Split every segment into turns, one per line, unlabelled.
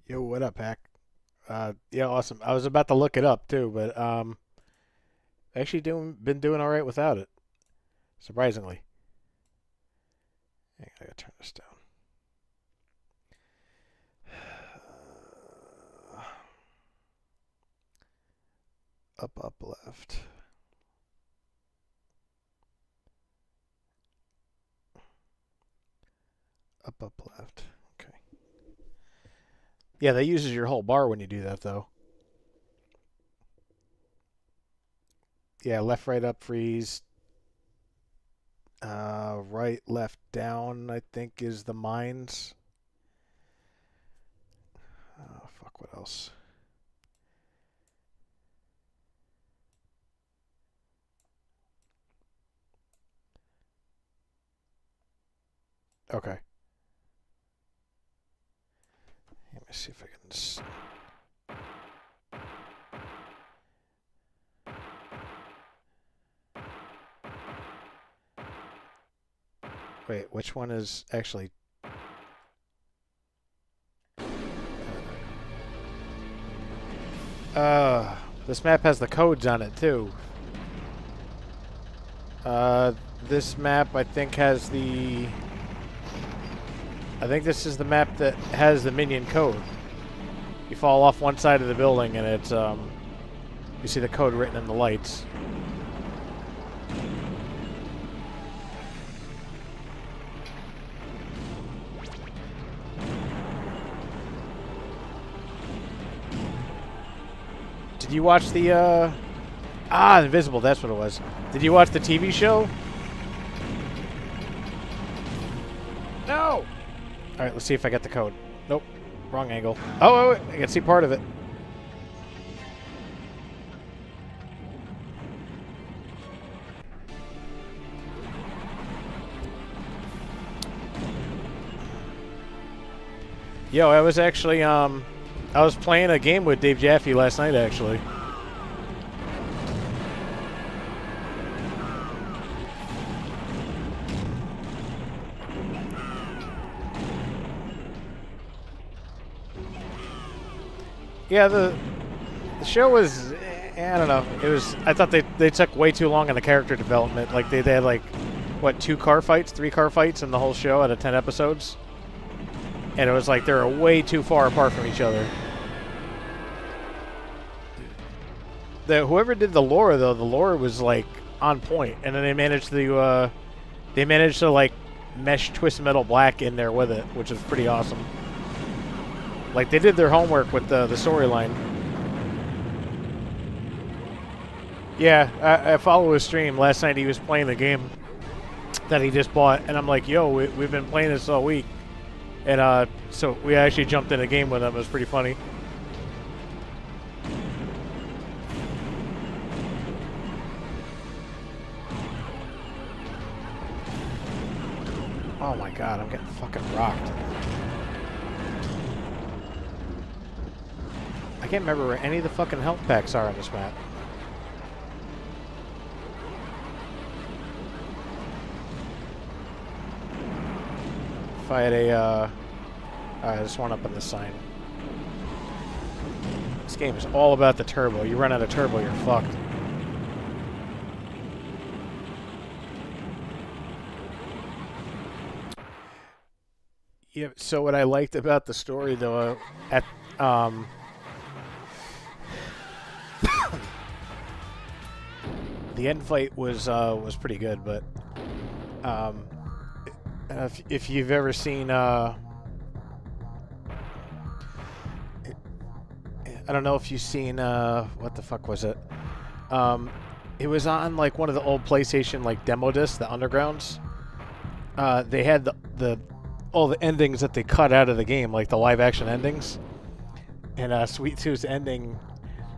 Yo, what up, Hack? Yeah, awesome. I was about to look it up too, but actually been doing all right without it, surprisingly. Hang on, I gotta turn this down. Up, up, left. Up, up, left. Okay. Yeah, that uses your whole bar when you do that, though. Yeah, left, right, up, freeze. Right, left, down. I think is the mines. Oh, fuck. What else? Okay. Let me see if I can. Wait, which one is actually? Uh, this map has the codes on it too. Uh, this map I think has the. I think this is the map that has the minion code. You fall off one side of the building and it's you see the code written in the lights. Did you watch the Invisible, that's what it was. Did you watch the TV show? No! Alright, let's see if I get the code. Nope. Wrong angle. Oh, wait, I can see part of it. Yo, I was actually, I was playing a game with Dave Jaffe last night, actually. Yeah, the show was, I don't know. It was. I thought they took way too long on the character development. Like they had like, what, 2 car fights, 3 car fights in the whole show out of 10 episodes, and it was like they were way too far apart from each other. Whoever did the lore though, the lore was like on point, and then they managed to like mesh Twist Metal Black in there with it, which is pretty awesome. Like they did their homework with the storyline. Yeah, I follow his stream. Last night he was playing the game that he just bought, and I'm like, yo, we've been playing this all week. And so we actually jumped in a game with him. It was pretty funny. Oh my god, I'm getting fucking rocked. I can't remember where any of the fucking health packs are on this map. If I had a, this one up on the sign. This game is all about the turbo. You run out of turbo, you're fucked. Yeah, so what I liked about the story, though, the end fight was pretty good, but if you've ever seen I don't know if you've seen what the fuck was it? It was on like one of the old PlayStation like demo discs, the Undergrounds. They had the all the endings that they cut out of the game, like the live action endings. And Sweet Tooth's ending,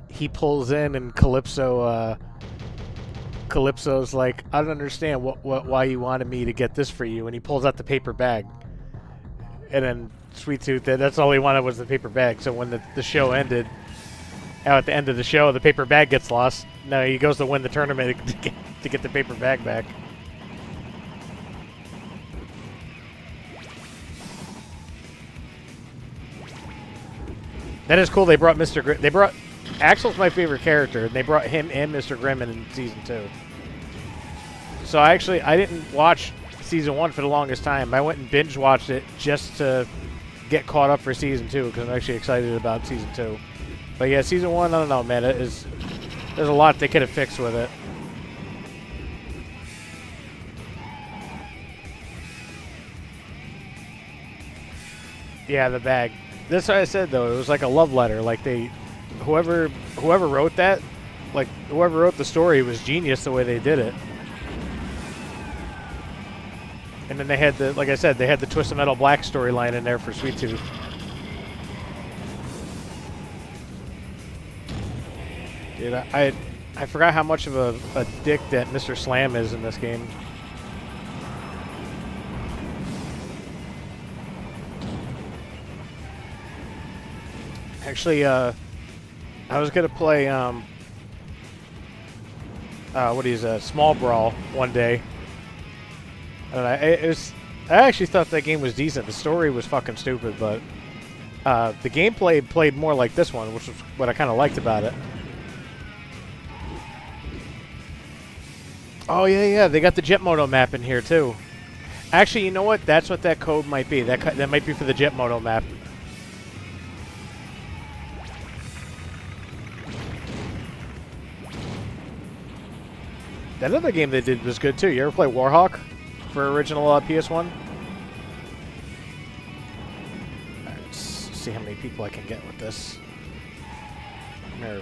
he pulls in and Calypso's like, I don't understand why you wanted me to get this for you, and he pulls out the paper bag. And then Sweet Tooth, that's all he wanted was the paper bag. So when the show ended, at the end of the show, the paper bag gets lost. Now he goes to win the tournament to get the paper bag back. That is cool. They brought Mr. Grimm. They brought Axel's my favorite character, and they brought him and Mr. Grimm in season 2. So I didn't watch season 1 for the longest time. I went and binge watched it just to get caught up for season 2 because I'm actually excited about season 2. But yeah, season 1, I don't know, man. There's a lot they could have fixed with it. Yeah, the bag. That's what I said though. It was like a love letter. Like whoever wrote that, like whoever wrote the story was genius the way they did it. And then they had the, like I said, they had the Twisted Metal Black storyline in there for Sweet Tooth. Dude, I forgot how much of a dick that Mr. Slam is in this game. Actually, I was gonna play what is that? Small Brawl one day. And I actually thought that game was decent. The story was fucking stupid, but the gameplay played more like this one, which was what I kind of liked about it. Oh yeah, they got the Jet Moto map in here too. Actually, you know what? That's what that code might be. That might be for the Jet Moto map. That other game they did was good too. You ever play Warhawk for original PS1? Alright, let's see how many people I can get with this. Come here,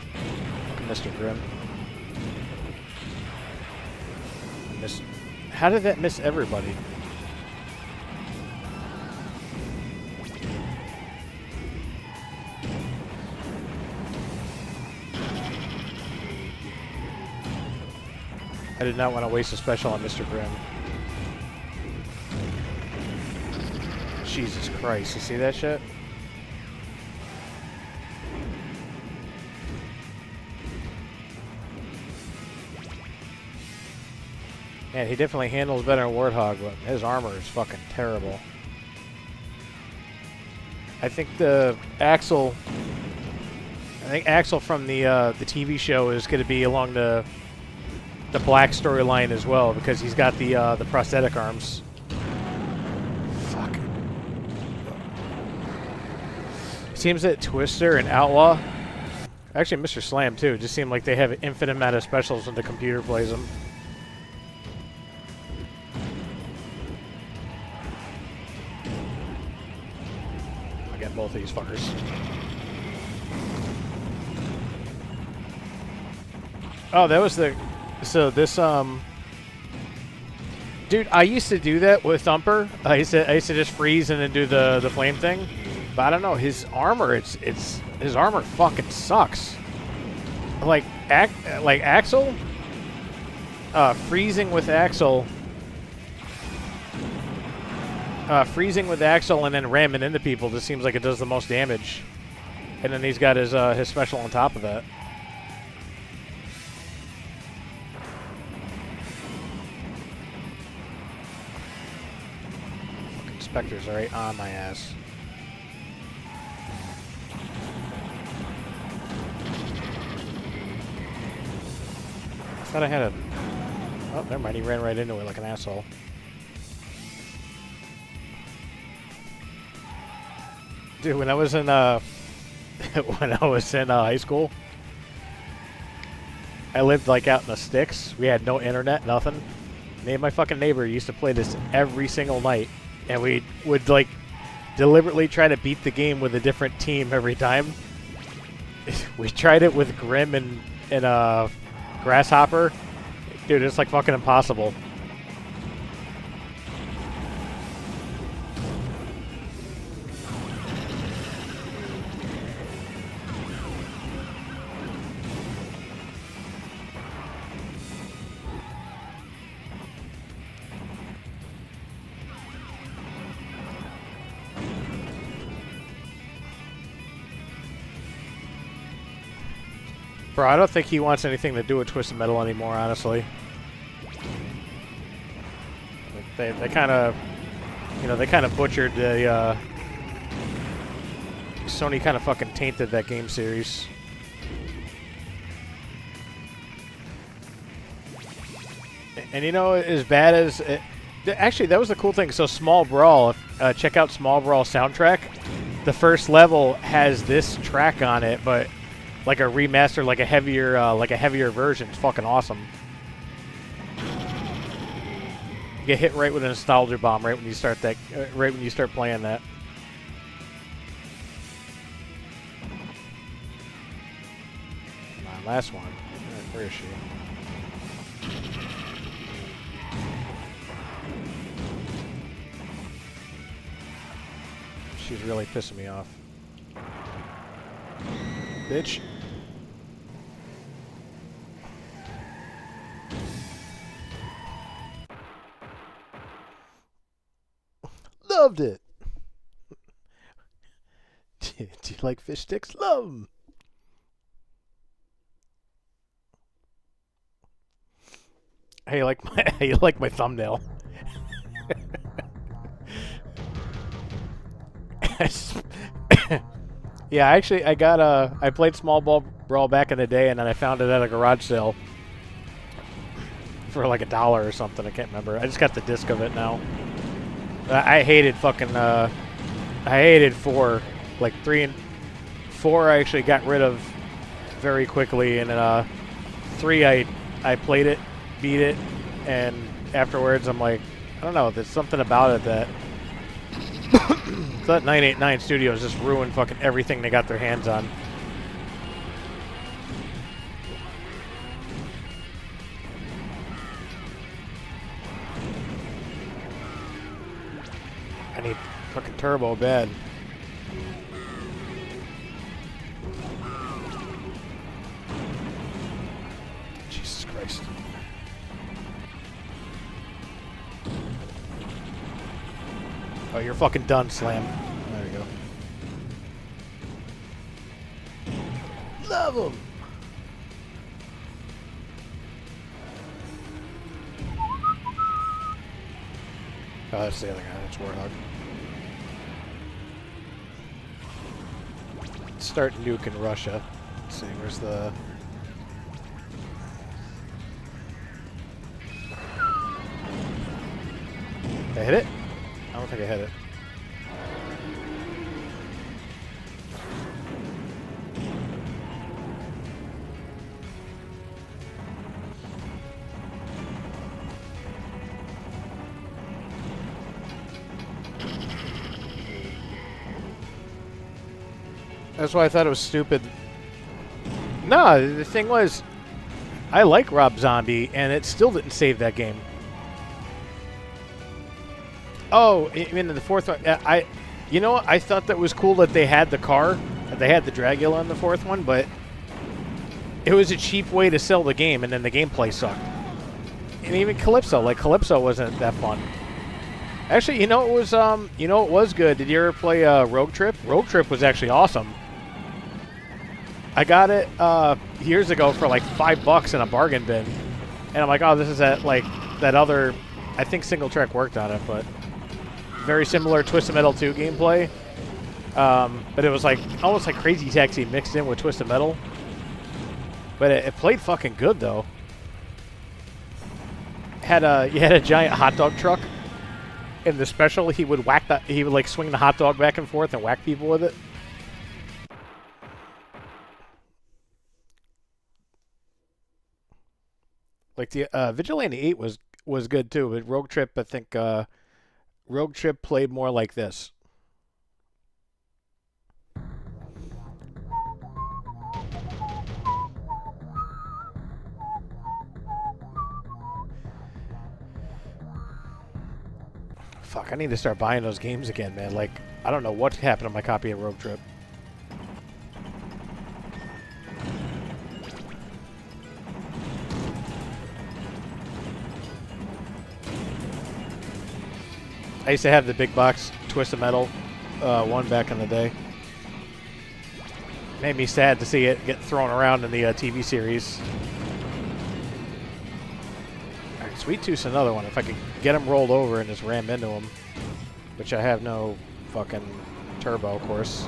Mr. Grimm. How did that miss everybody? I did not want to waste a special on Mr. Grimm. Jesus Christ, you see that shit? Man, he definitely handles better than Warthog, but his armor is fucking terrible. I think Axel from the TV show is going to be along the Black storyline as well because he's got the prosthetic arms. Fuck. Seems that Twister and Outlaw, actually Mr. Slam too, just seem like they have an infinite amount of specials when the computer plays them. I got both of these fuckers. Oh, that was the... So this, dude, I used to do that with Thumper. I used to just freeze and then do the flame thing. But I don't know, his armor, his armor fucking sucks. Like Axel, freezing with Axel and then ramming into people just seems like it does the most damage. And then he's got his special on top of that. Fucking Spectres are right on my ass. I thought I had a... Oh, never mind. He ran right into it like an asshole. Dude, when I was in high school, I lived like out in the sticks. We had no internet, nothing. Me and my fucking neighbor used to play this every single night, and we would like deliberately try to beat the game with a different team every time. We tried it with Grimm and Grasshopper. Dude, it's like fucking impossible. Bro, I don't think he wants anything to do with Twisted Metal anymore, honestly. They kind of, you know, they kind of butchered the Sony kind of fucking tainted that game series. And you know, as bad as it, actually, that was the cool thing. So Small Brawl, check out Small Brawl soundtrack. The first level has this track on it, but like a remaster, like a heavier version. It's fucking awesome. You get hit right with a nostalgia bomb right when you start that, right when you start playing that. Come on, last one. Where is she? She's really pissing me off. Bitch. Loved it. Do you like fish sticks? Love them. Hey, you like my thumbnail? Yeah, actually, I played Small Brawl back in the day, and then I found it at a garage sale for like $1 or something. I can't remember. I just got the disc of it now. I hated fucking. I hated 4. Like 3 and 4, I actually got rid of very quickly, and then 3, I played it, beat it, and afterwards I'm like, I don't know. There's something about it that. That 989 Studios just ruined fucking everything they got their hands on. I need fucking turbo bad. Jesus Christ. Oh, you're fucking done, Slam. There we go. Love him! Oh, that's the other guy. That's Warthog. Start nuking Russia. Let's see, where's the... Did I hit it? I don't think I hit it. That's why I thought it was stupid. No, the thing was, I like Rob Zombie, and it still didn't save that game. Oh, I mean, in the 4th one, you know what? I thought that was cool that they had the car, that they had the Dragula in the 4th one, but it was a cheap way to sell the game, and then the gameplay sucked. And even Calypso, like Calypso wasn't that fun. Actually, you know it was good. Did you ever play Rogue Trip? Rogue Trip was actually awesome. I got it years ago for like $5 in a bargain bin, and I'm like, oh, this is that other. I think Single Track worked on it, but very similar Twisted Metal 2 gameplay. But it was like almost like Crazy Taxi mixed in with Twisted Metal. But it played fucking good though. You had a giant hot dog truck. In the special, he would like swing the hot dog back and forth and whack people with it. Like the Vigilante 8 was good too, but Rogue Trip, I think Rogue Trip played more like this. Fuck, I need to start buying those games again, man. Like, I don't know what happened to my copy of Rogue Trip. I used to have the big box Twisted Metal one back in the day. Made me sad to see it get thrown around in the TV series. Alright, Sweet Tooth's another one. If I could get him rolled over and just ram into him. Which I have no fucking turbo, of course.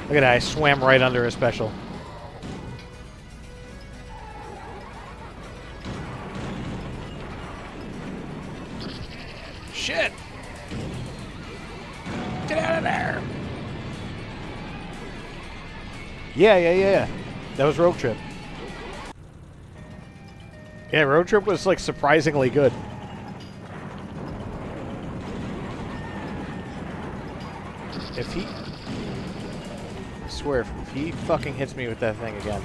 Look at that, I swam right under a special. Shit! Get out of there! Yeah. That was Road Trip. Yeah, Road Trip was, like, surprisingly good. If he... I swear, if he fucking hits me with that thing again...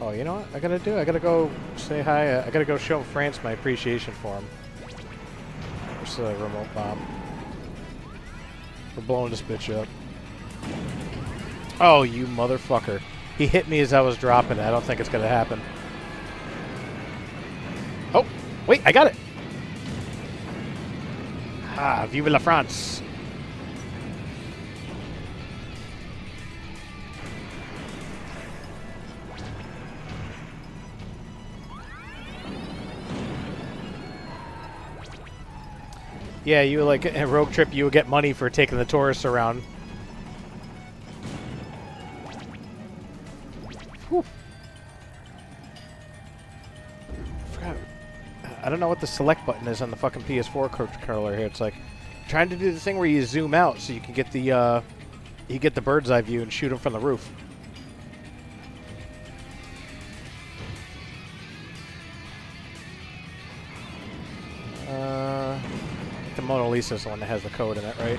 Oh, you know what I gotta do? I gotta go say hi. I gotta go show France my appreciation for him. Where's the remote bomb? We're blowing this bitch up. Oh, you motherfucker. He hit me as I was dropping it. I don't think it's gonna happen. Oh, wait, I got it! Ah, vive la France! Yeah, you like a Road Trip, you would get money for taking the tourists around. Whew. I don't know what the select button is on the fucking PS4 controller here. It's like trying to do the thing where you zoom out so you can get the bird's eye view and shoot them from the roof. The Mona Lisa's the one that has the code in it, right?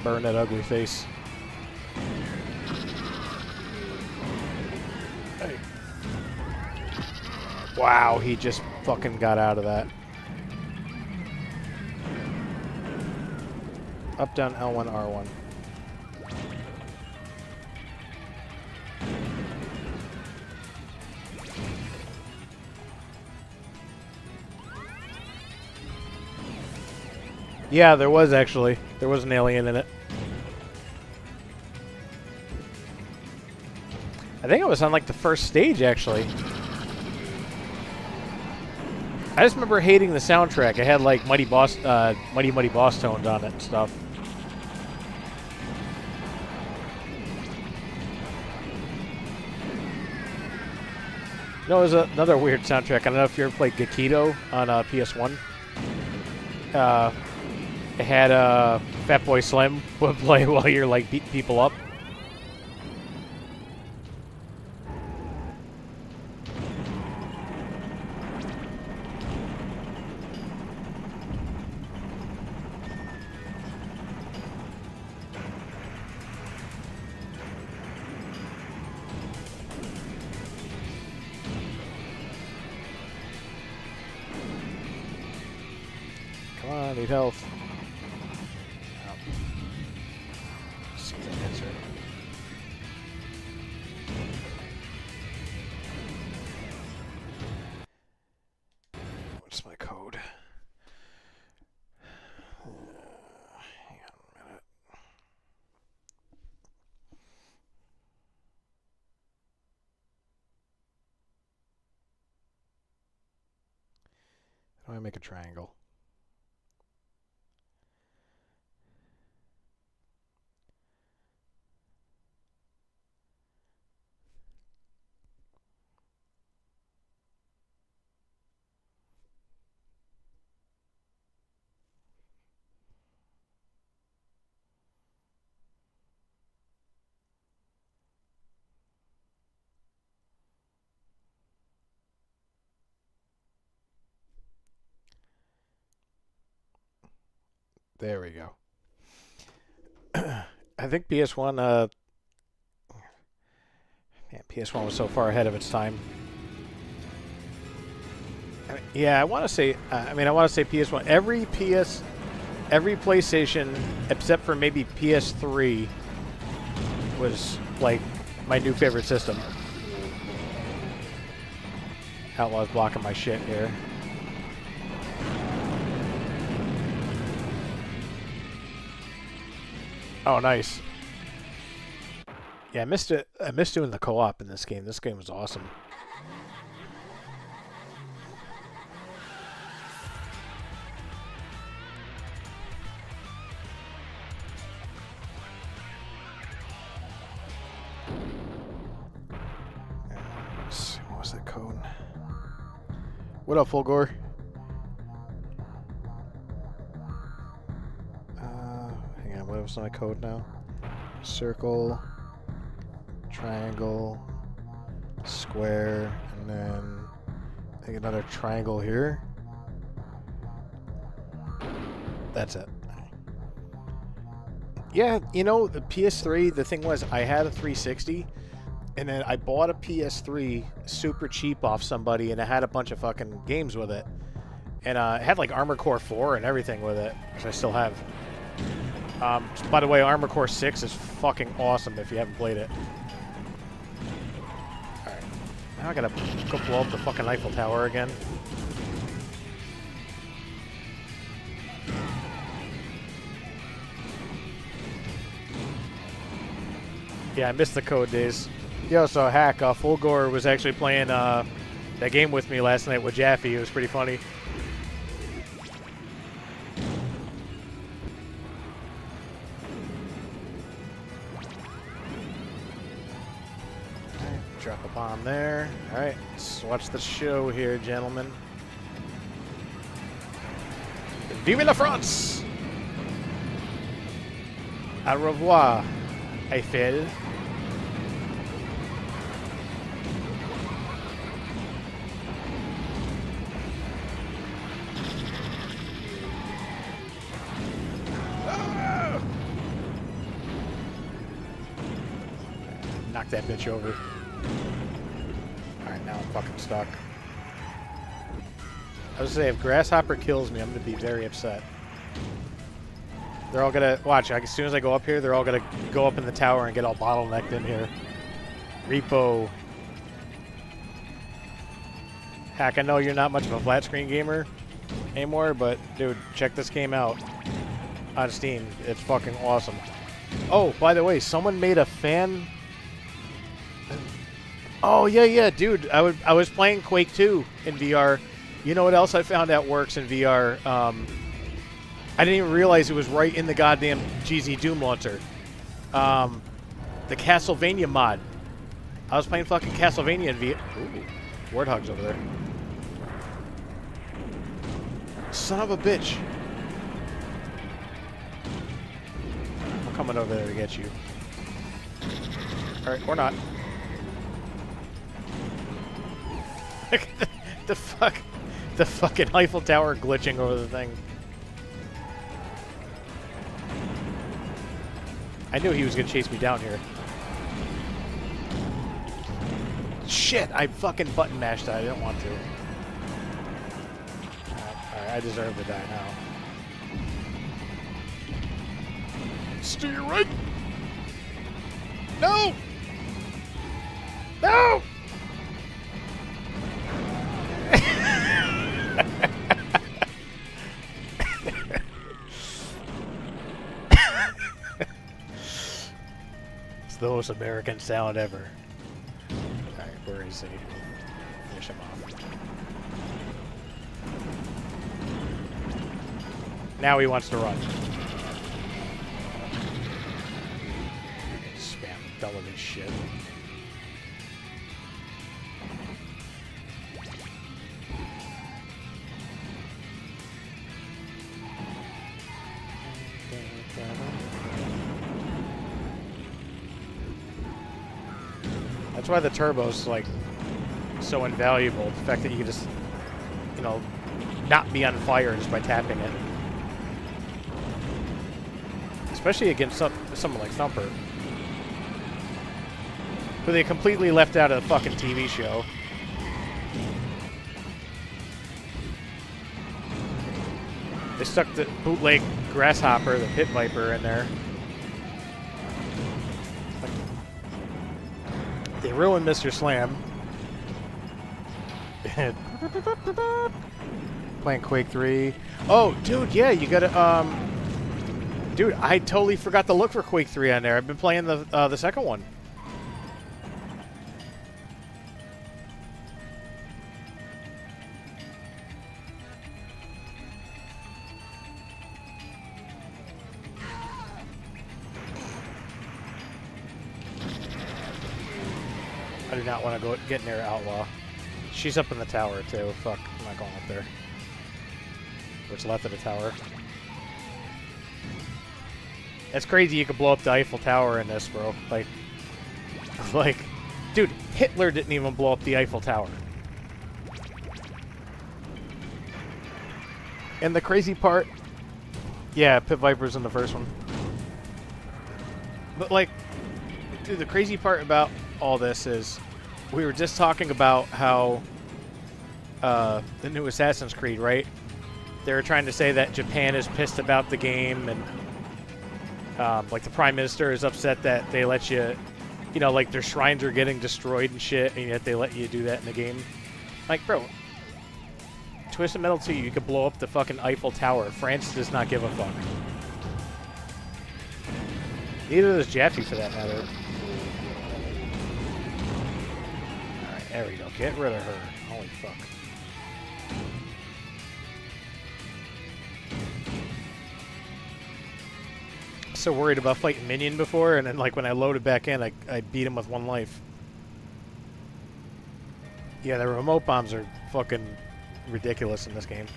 Burn that ugly face. Hey. Wow, he just fucking got out of that. Up, down, L1, R1. Yeah, there was actually. There was an alien in it. I think it was on like the first stage, actually. I just remember hating the soundtrack. It had like Mighty Boss tones on it and stuff. No, it was another weird soundtrack. I don't know if you ever played Gekido on PS1. It had Fatboy Slim would play while you're like beating people up. Come on, need health. See if that hits her. What's my code? Hang on a minute. How do I make a triangle? There we go. I think PS1, man, PS1 was so far ahead of its time. I mean, yeah, I want to say, I want to say PS1. Every PlayStation, except for maybe PS3, was like my new favorite system. Outlaw's blocking my shit here. Oh, nice. Yeah, I missed it. I missed doing the co-op in this game. This game was awesome. What was that code? What up, Fulgore? Hang on, what was my code now? Circle, triangle, square, and then I think another triangle here. That's it. Yeah, you know, the PS3, the thing was I had a 360, and then I bought a PS3 super cheap off somebody, and it had a bunch of fucking games with it. And it had like Armored Core 4 and everything with it, which I still have. By the way, Armored Core 6 is fucking awesome if you haven't played it. Alright. Now I gotta go blow up the fucking Eiffel Tower again. Yeah, I missed the code days. Yo, so Hack, Fulgore was actually playing that game with me last night with Jaffe. It was pretty funny. Drop a bomb there. Alright, let's watch the show here, gentlemen. Vive la France! Au revoir, Eiffel. Ah! Knock that bitch over. Alright, now I'm fucking stuck. I was gonna say, if Grasshopper kills me, I'm gonna be very upset. They're all gonna... Watch, as soon as I go up here, they're all gonna go up in the tower and get all bottlenecked in here. Repo. Hack, I know you're not much of a flat screen gamer anymore, but dude, check this game out on Steam. It's fucking awesome. Oh, by the way, someone made a fan... Oh, yeah, dude. I was playing Quake 2 in VR. You know what else I found out works in VR? I didn't even realize it was right in the goddamn GZ Doom launcher. The Castlevania mod. I was playing fucking Castlevania in VR. Ooh, Warthog's over there. Son of a bitch. I'm coming over there to get you. Alright, or not. The fuck? The fucking Eiffel Tower glitching over the thing. I knew he was gonna chase me down here. Shit! I fucking button mashed that. I didn't want to. Alright, I deserve to die now. Steer right! No! No! It's the most American sound ever. Alright, where is he? Finish him off. Now he wants to run. Spam double this shit. That's why the turbo's like so invaluable. The fact that you can just, you know, not be on fire just by tapping it. Especially against someone like Thumper, who they completely left out of the fucking TV show. They stuck the bootleg Grasshopper, the Pit Viper, in there. They ruined Mr. Slam. Playing Quake 3. Oh, dude, yeah, you gotta, Dude, I totally forgot to look for Quake 3 on there. I've been playing the second one. I do not want to go get near Outlaw. She's up in the tower too. Fuck, I'm not going up there. What's left of the tower? It's crazy you could blow up the Eiffel Tower in this, bro. Like, dude, Hitler didn't even blow up the Eiffel Tower. And the crazy part, yeah, Pit Viper's in the first one. But like, dude, the crazy part about all this is we were just talking about how the new Assassin's Creed, right? They were trying to say that Japan is pissed about the game, and like the Prime Minister is upset that they let you, you know, like their shrines are getting destroyed and shit, and yet they let you do that in the game. Like, bro, Twisted Metal 2, you could blow up the fucking Eiffel Tower. France does not give a fuck. Neither does Jaffe, for that matter. Alright, there we go. Get rid of her. Holy fuck. So worried about fighting Minion before, and then like when I loaded back in, I beat him with 1 life. Yeah, the remote bombs are fucking ridiculous in this game.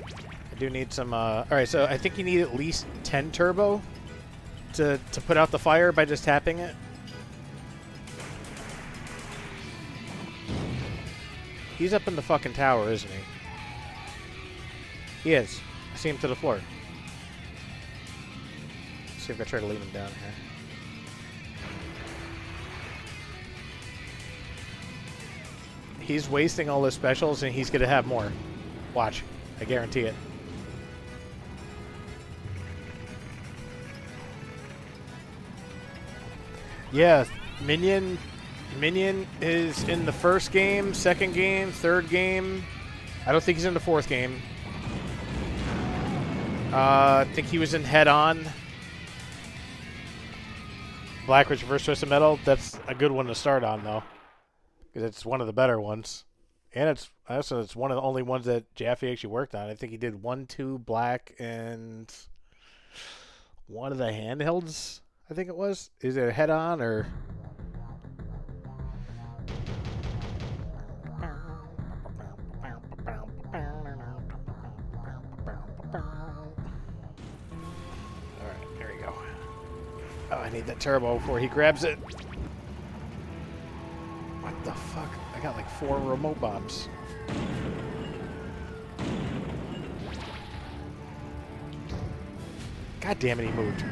I do need some, alright, so I think you need at least 10 turbo to put out the fire by just tapping it. He's up in the fucking tower, isn't he? He is. I see him to the floor. Let's see if I try to leave him down here. He's wasting all his specials, and he's going to have more. Watch. I guarantee it. Yeah, Minion is in the first game, second game, third game. I don't think he's in the fourth game. I think he was in Head On. Blackridge vs. Twisted Metal. That's a good one to start on, though, because it's one of the better ones, and it's one of the only ones that Jaffe actually worked on. I think he did 1, 2, Black, and one of the handhelds. I think it was. Is it a Head On or? Alright, there we go. Oh, I need that turbo before he grabs it. What the fuck? I got like 4 remote bombs. God damn it, he moved.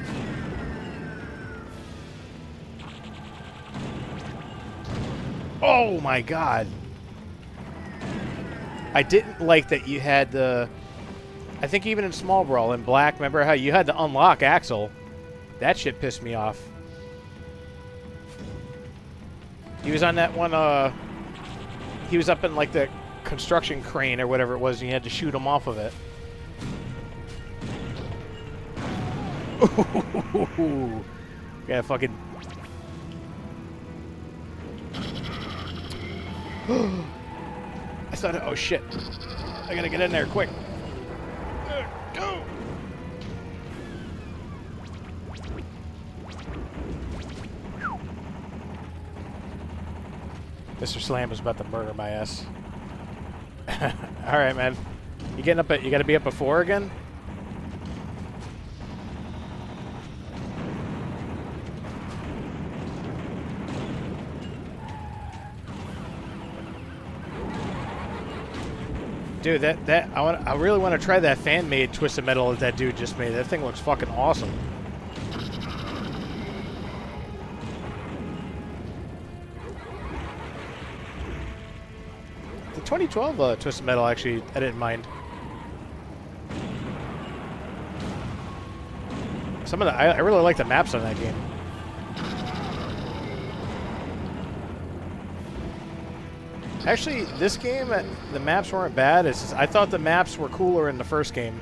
Oh my god. I didn't like that you had the... I think even in Small Brawl in Black, remember how you had to unlock Axel? That shit pissed me off. He was on that one, he was up in like the construction crane or whatever it was, and you had to shoot him off of it. Ooh. Yeah, fucking... I thought, oh shit. I gotta get in there quick. Go! Mr. Slam is about to murder my ass. Alright, man. You getting up at, you gotta be up at 4 again? Dude, I really want to try that fan-made Twisted Metal that dude just made. That thing looks fucking awesome. The 2012 Twisted Metal, actually, I didn't mind. Some of the, I really like the maps on that game. Actually, this game, the maps weren't bad. It's just, I thought the maps were cooler in the first game.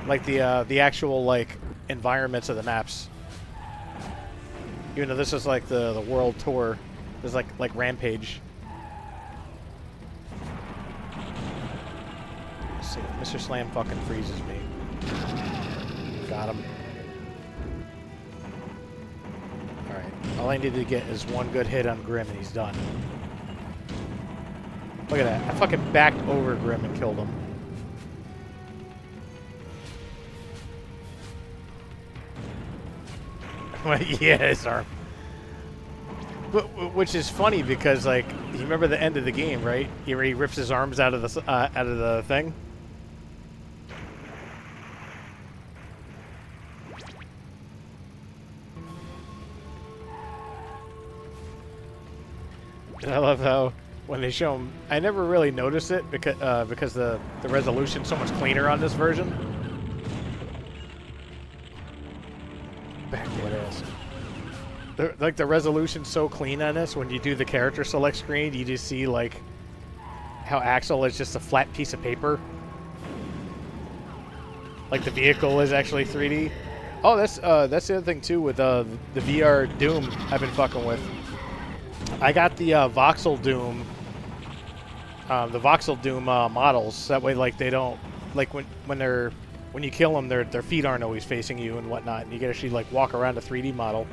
Like the actual like environments of the maps. Even though this is like the world tour, there's like Rampage. Let's see, Mr. Slam fucking freezes me. Got him. All right, all I need to get is one good hit on Grim, and he's done. Look at that! I fucking backed over Grim and killed him. Yeah, his arm. Which is funny because, like, you remember the end of the game, right? He rips his arms out of the thing. And I love how when they show him, I never really noticed it because the resolution's so much cleaner on this version. Backwood ass. Like the resolution's so clean on this. When you do the character select screen, you just see like how Axel is just a flat piece of paper. Like the vehicle is actually 3D. Oh, that's the other thing too with the VR Doom I've been fucking with. I got the voxel Doom, models. That way, like they don't like when you kill them, their feet aren't always facing you and whatnot, and you can actually like walk around a 3D model.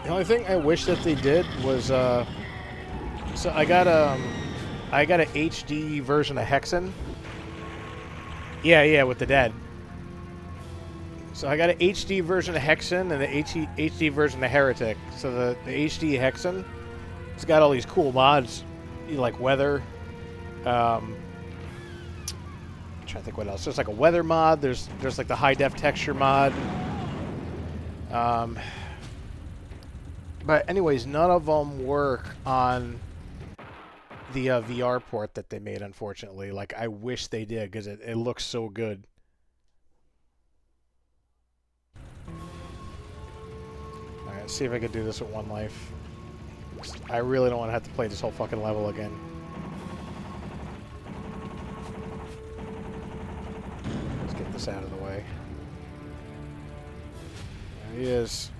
The only thing I wish that they did was so I got an HD version of Hexen. Yeah, with the dead. So I got an HD version of Hexen and the HD version of Heretic. So the HD Hexen, it's got all these cool mods, like weather. I'm trying to think what else. There's like a weather mod. There's like the high def texture mod. But anyways, none of them work on the VR port that they made. Unfortunately, like I wish they did because it looks so good. Let's see if I can do this with one life. I really don't want to have to play this whole fucking level again. Let's get this out of the way. There he is.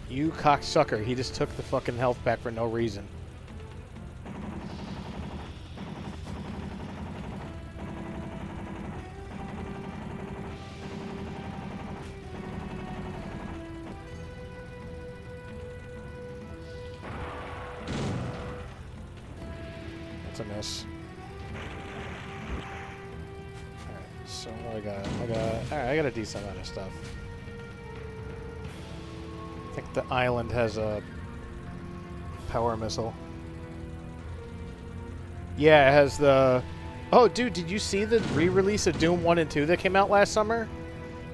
You cocksucker. He just took the fucking health back for no reason. A miss. Alright, so what I got? Alright, I got a decent amount of stuff. I think the island has a power missile. Yeah, it has the... Oh, dude, did you see the re-release of Doom 1 and 2 that came out last summer?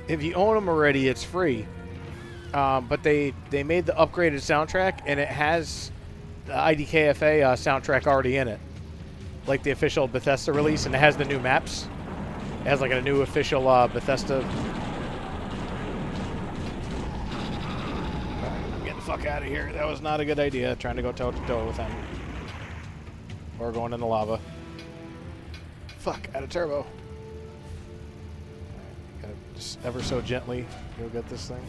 If you own them already, it's free. But they made the upgraded soundtrack, and it has the IDKFA soundtrack already in it. Like the official Bethesda release, and it has the new maps. It has like a new official Bethesda. Right, get the fuck out of here. That was not a good idea, trying to go toe to toe with him. Or going in the lava. Fuck, out of turbo. Right, gotta just ever so gently go get this thing.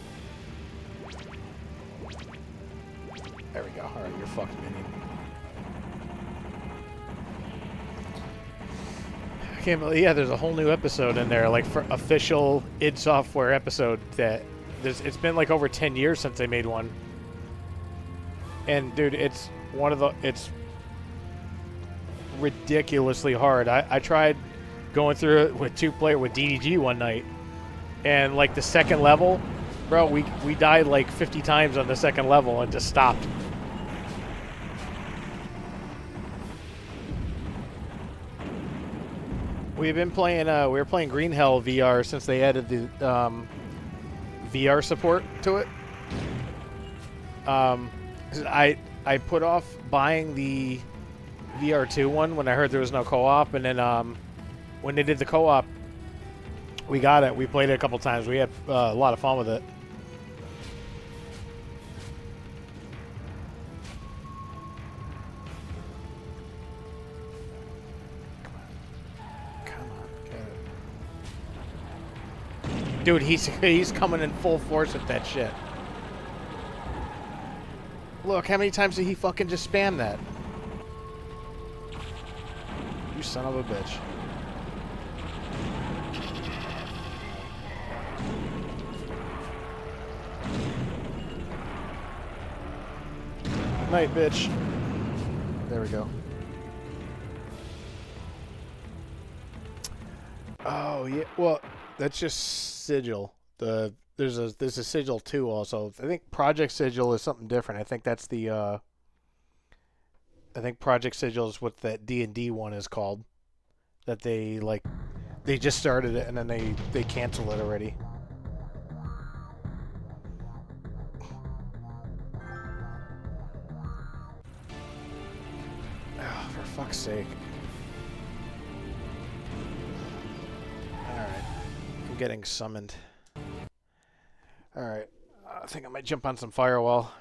There we go. Alright, you're fucked, minion. I can't believe, yeah, there's a whole new episode in there, like for official id Software episode that it's been like over 10 years since they made one. And dude, it's ridiculously hard. I tried going through it with two-player with DDG one night, and like the second level, bro, we died like 50 times on the second level and just stopped. We've been playing. We were playing Green Hell VR since they added the VR support to it. I put off buying the VR2 one when I heard there was no co-op, and then when they did the co-op, we got it. We played it a couple times. We had a lot of fun with it. Dude, he's coming in full force with that shit. Look, how many times did he fucking just spam that? You son of a bitch. Night, bitch. There we go. Oh yeah, well, that's just Sigil. There's a Sigil 2 also. I think Project Sigil is something different. I think that's the I think Project Sigil is what that D&D one is called. That they just started it and then they canceled it already. Oh, for fuck's sake. Alright. I'm getting summoned. Alright. I think I might jump on some firewall.